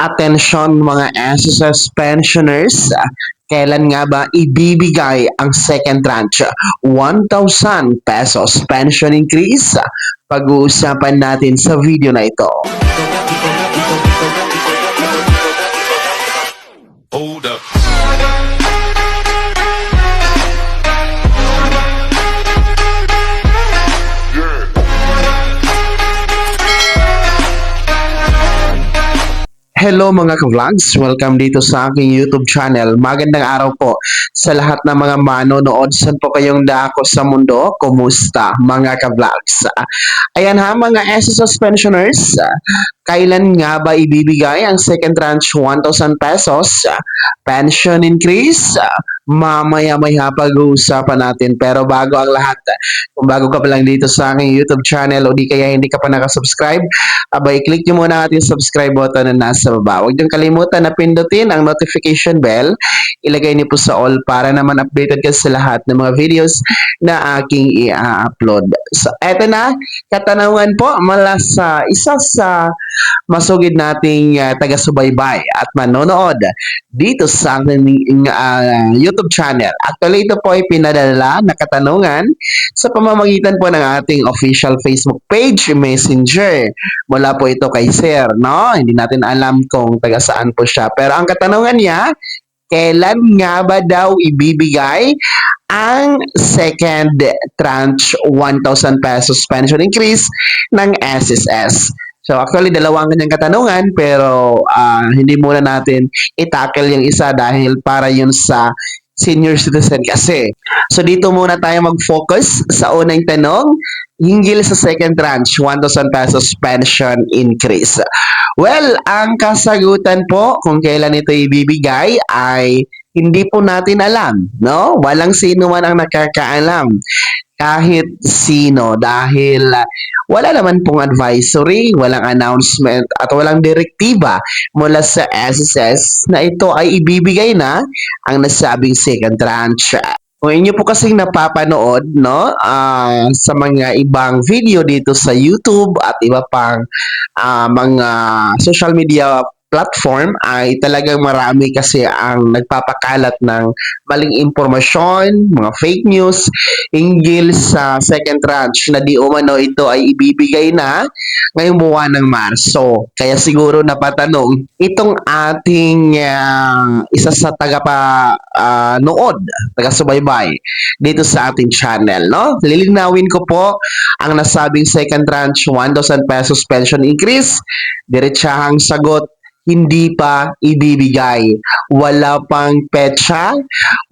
Atensyon mga SSS pensioners, kailan nga ba ibibigay ang second tranche? 1,000 pesos pension increase? Pag-uusapan natin sa video na ito. Hold up. Hello mga ka-vlogs! Welcome dito sa aking YouTube channel. Magandang araw po sa lahat ng mga manonood. Saan po kayong dako sa mundo? Kumusta mga ka-vlogs? Ayan ha mga SSS pensioners, kailan nga ba ibibigay ang second tranche 1,000 pesos pension increase? Mamaya-maya pag-uusapan natin. Pero bago ang lahat, kung bago ka pa lang dito sa aking YouTube channel o di kaya hindi ka pa nakasubscribe, abay click nyo muna ang ating subscribe button na nasa baba. Huwag niyong kalimutan na pindutin ang notification bell. Ilagay niyo po sa all para naman updated ka sa lahat ng mga videos na aking i-upload. So, eto na, katanungan po mula sa isa sa masugid nating taga-subaybay at manonood dito sa aking YouTube channel. Actually, ito po ay pinadala na katanungan sa pamamagitan po ng ating official Facebook page, Messenger. Mula po ito kay Sir, no? Hindi natin alam kung taga saan po siya. Pero ang katanungan niya, kailan nga ba daw ibibigay ang second tranche 1,000 pesos pension increase ng SSS? So actually, dalawang kanyang katanungan pero hindi muna natin itackle yung isa dahil para yun sa senior citizen kasi. So dito muna tayo mag-focus sa unang tanong, hinggil sa second tranche, 1,000 pesos pension increase. Well, ang kasagutan po kung kailan ito ibibigay ay hindi po natin alam, no? Walang sino man ang nakakaalam. Kahit sino dahil wala naman pong advisory, walang announcement at walang direktiba mula sa SSS na ito ay ibibigay na ang nasabing second tranche. Kung inyo po kasing napapanood no, sa mga ibang video dito sa YouTube at iba pang mga social media platform ay talagang marami kasi ang nagpapakalat ng maling impormasyon, mga fake news hinggil sa second tranche na di umano ito ay ibibigay na ngayong buwan ng Marso. Kaya siguro napatanong itong ating isa sa nood, taga-subaybay dito sa ating channel, no? Lilinawin ko po ang nasabing second tranche 1,000 pesos pension increase. Diretsahang sagot, hindi pa ibibigay. Wala pang petsa,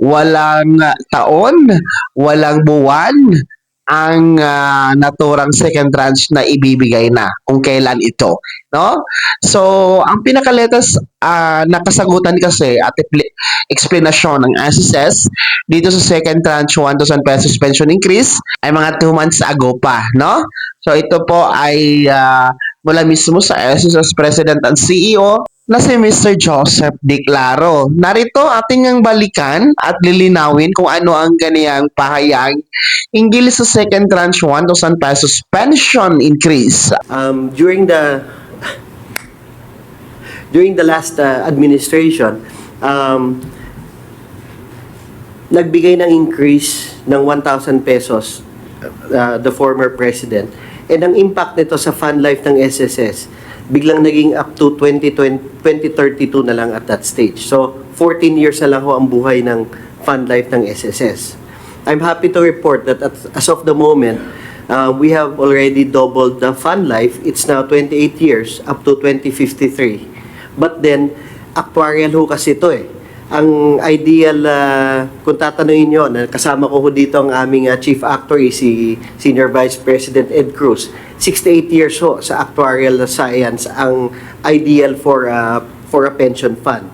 walang taon, walang buwan ang naturang second tranche na ibibigay na kung kailan ito, no? So, ang pinakaletas nakasagutan kasi at explanation ng SSS dito sa second tranche 1,000 pesos pension increase ay mga 2 months ago pa, no? So, ito po ay mula mismo sa SSS President and CEO na si Mr. Joseph D. Claro. Narito ating ang balikan at lilinawin kung ano ang kaniyang pahayag hinggil sa second tranche 1,000 pesos pension increase. During the last administration, nagbigay ng increase ng 1,000 pesos the former president. And ang impact nito sa fund life ng SSS, biglang naging up to 2032 na lang at that stage. So, 14 years na lang ho ang buhay ng fund life ng SSS. I'm happy to report that as of the moment, we have already doubled the fund life. It's now 28 years up to 2053. But then, actuarial ho kasi ito eh. Ang ideal, kung tatanungin nyo, kasama ko dito ang aming chief actuary, si Senior Vice President Ed Cruz. 68 years ho sa actuarial science ang ideal for a pension fund.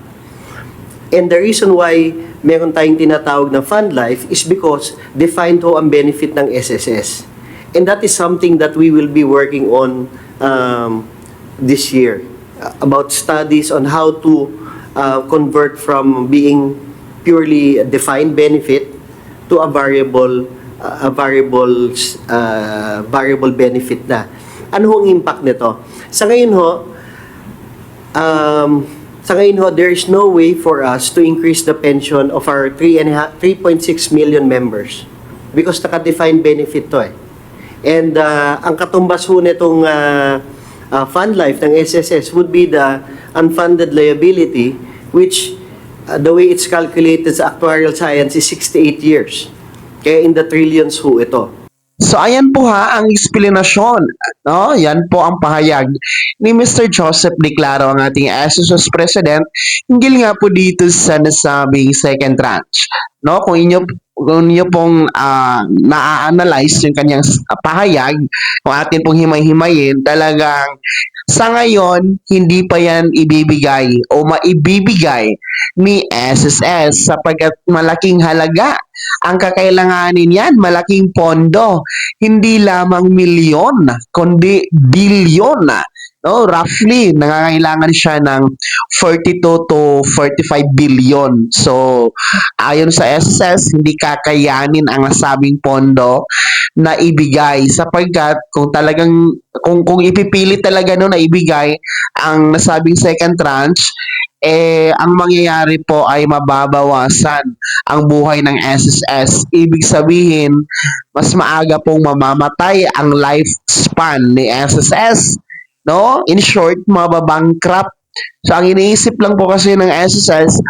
And the reason why meron tayong tinatawag na fund life is because defined ho ang benefit ng SSS. And that is something that we will be working on this year. About studies on how to convert from being purely a defined benefit to a variable benefit na. Ano hong impact nito? Sa ngayon ho, Sa ngayon ho, there is no way for us to increase the pension of our 3.6 million members because naka-defined benefit to eh. And ang katumbas ho nitong fund life ng SSS would be the unfunded liability, which the way it's calculated sa actuarial science is 68 years. Kaya in the trillions ho ito. So ayan po ha ang eksplanasyon, no? Yan po ang pahayag ni Mr. Joseph Declaro, ang ating SSS President, hinggil nga po dito sa nasabing second tranche, no? Kung inyo pong na-analyze yung kanyang pahayag, kung atin pong himay-himayin, talagang sa ngayon, hindi pa yan ibibigay o maibibigay ni SSS sapagkat malaking halaga ang kakailanganin yan, malaking pondo, hindi lamang milyon, kundi bilyon. No, roughly, nangangailangan siya ng 42 to 45 billion. So, ayon sa SSS, hindi kakayanin ang nasabing pondo na ibigay sapagkat kung ipipilit talaga no na ibigay ang nasabing second tranche, ang mangyayari po ay mababawasan ang buhay ng SSS. Ibig sabihin, mas maaga pong mamamatay ang lifespan ni SSS. No? In short, mababankrupt. So, ang iniisip lang po kasi ng SSS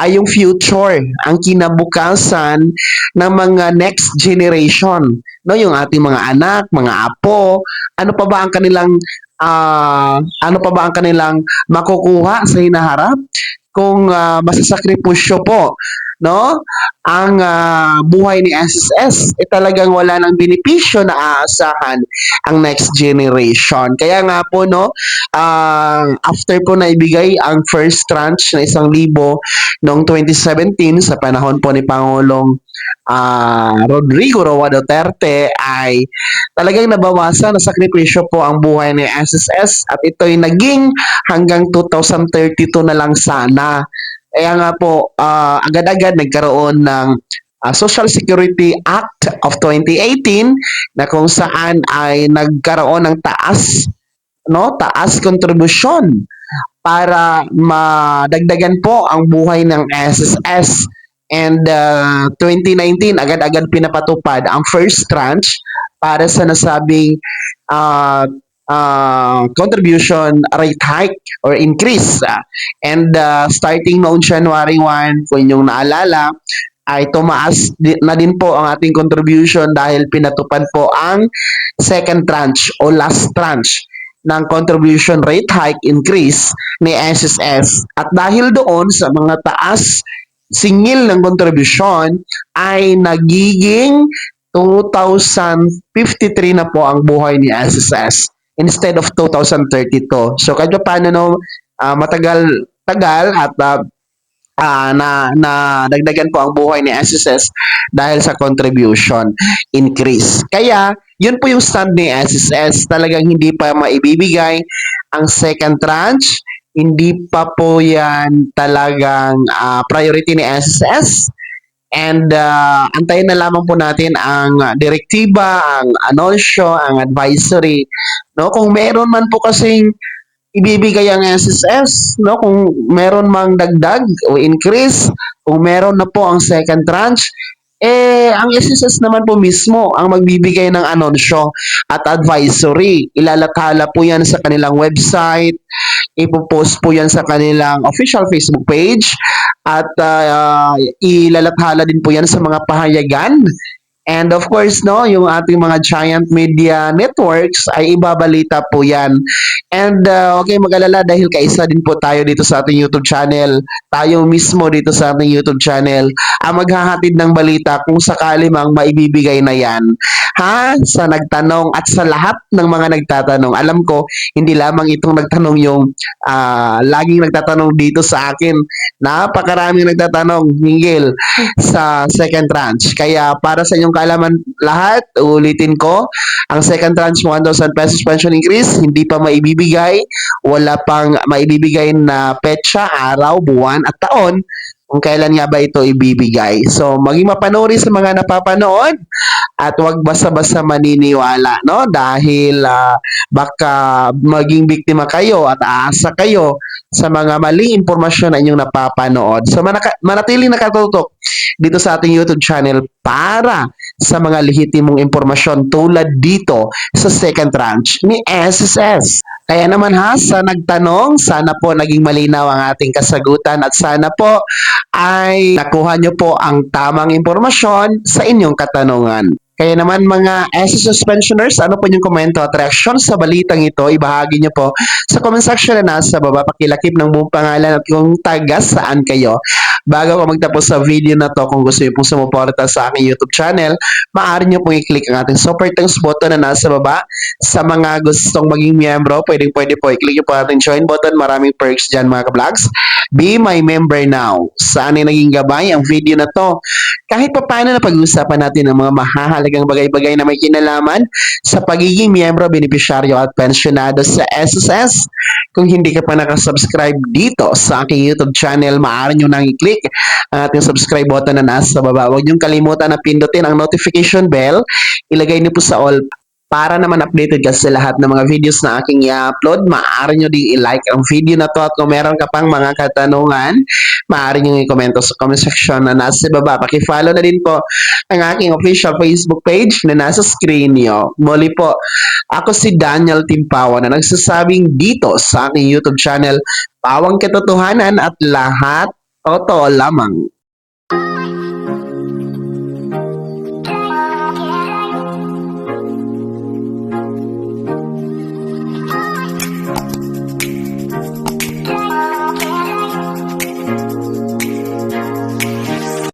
ay yung future, ang kinabukasan ng mga next generation. No? Yung ating mga anak, mga apo, ano pa ba ang kanilang makukuha sa hinaharap kung masasakripisyo po, no, ang buhay ni SSS, talagang wala ng benepisyo na aasahan ang next generation. Kaya nga po, no, after po na ibigay ang first tranche na 1,000 noong 2017 sa panahon po ni Pangulong Rodrigo Roa Duterte, ay talagang nabawasan na sakripisyo po ang buhay ni SSS at ito'y naging hanggang 2032 na lang sana. Kaya nga po, agad-agad nagkaroon ng Social Security Act of 2018 na kung saan ay nagkaroon ng taas kontribusyon para madagdagan po ang buhay ng SSS. And 2019, agad-agad pinapatupad ang first tranche para sa nasabing contribution rate hike or increase. And starting noong January 1, kung inyong naalala, ay tumaas na din po ang ating contribution dahil pinatupad po ang second tranche o last tranche ng contribution rate hike increase ni SSS. At dahil doon sa mga taas singil ng kontribusyon ay nagiging 2053 na po ang buhay ni SSS instead of 2032. So kahit paano no, matagal-tagal at na dagdagan po ang buhay ni SSS dahil sa contribution increase. Kaya, yun po yung stand ni SSS. Talagang hindi pa maibibigay ang second tranche. Hindi pa po yan talagang priority ni SSS. And antayin na lamang po natin ang direktiba, ang anunsyo, ang advisory. No? Kung meron man po kasing ibibigay ang SSS, no? Kung meron mang dagdag o increase, kung meron na po ang second tranche, ang SSS naman po mismo ang magbibigay ng anunsyo at advisory. Ilalathala po yan sa kanilang website, ipopost po yan sa kanilang official Facebook page, at ilalathala din po yan sa mga pahayagan. And of course, no, yung ating mga giant media networks ay ibabalita po yan. And okay, mag-alala dahil kaisa din po tayo dito sa ating YouTube channel. Tayo mismo dito sa ating YouTube channel ang maghahatid ng balita kung sakali mang maibibigay na yan. Sa nagtanong at sa lahat ng mga nagtatanong. Alam ko, hindi lamang itong nagtanong yung laging nagtatanong dito sa akin. Napakaraming nagtatanong hinggil sa second tranche. Kaya para sa inyong kaalaman lahat, ulitin ko, ang second tranche 1,000 pesos pension increase, hindi pa maibibigay, wala pang maibibigay na petsa, araw, buwan at taon kung kailan nga ba ito ibibigay. So, maging mapanuri sa mga napapanood at wag basta-basta maniniwala, no? Dahil baka maging biktima kayo at aasa kayo sa mga maling impormasyon na inyong napapanood. So manatiling nakatutok dito sa ating YouTube channel para sa mga lehitimong impormasyon tulad dito sa second tranche ni SSS. Kaya naman ha, sa nagtanong, sana po naging malinaw ang ating kasagutan at sana po ay nakuha nyo po ang tamang impormasyon sa inyong katanungan. Kaya naman mga SSS pensioners, ano po yung komento at reaksyon sa balitang ito? Ibahagi nyo po sa comment section na nasa baba. Pakilakip ng buong pangalan at kung taga saan kayo. Bago ko magtapos sa video na to, kung gusto nyo pong sumuporta sa aking YouTube channel, maaari nyo pong i-click ang ating super thanks button na nasa baba. Sa mga gustong maging miyembro, pwede po i-click nyo po ating join button. Maraming perks dyan mga ka-vlogs. Be my member now. Saan ay naging gabay ang video na to? Kahit pa paano na pag-uusapan natin ang mga mahahalagang bagay-bagay na may kinalaman sa pagiging miyembro, benepisyaryo at pensyonado sa SSS. Kung hindi ka pa nakasubscribe dito sa aking YouTube channel, maaari nyo nang i-click ang ating subscribe button na nasa baba. Huwag nyo kalimutan na pindutin ang notification bell. Ilagay nyo po sa all para naman updated ka sa lahat ng mga videos na aking i-upload. Maaari nyo din i-like ang video na to at kung meron ka pang mga katanungan, maaari nyo i-komento sa comment section na nasa baba. Paki-follow na din po ang aking official Facebook page na nasa screen nyo. Muli po, ako si Daniel Timpawa na nagsasabing dito sa aking YouTube channel, Pawang Katotohanan at lahat totoo lamang.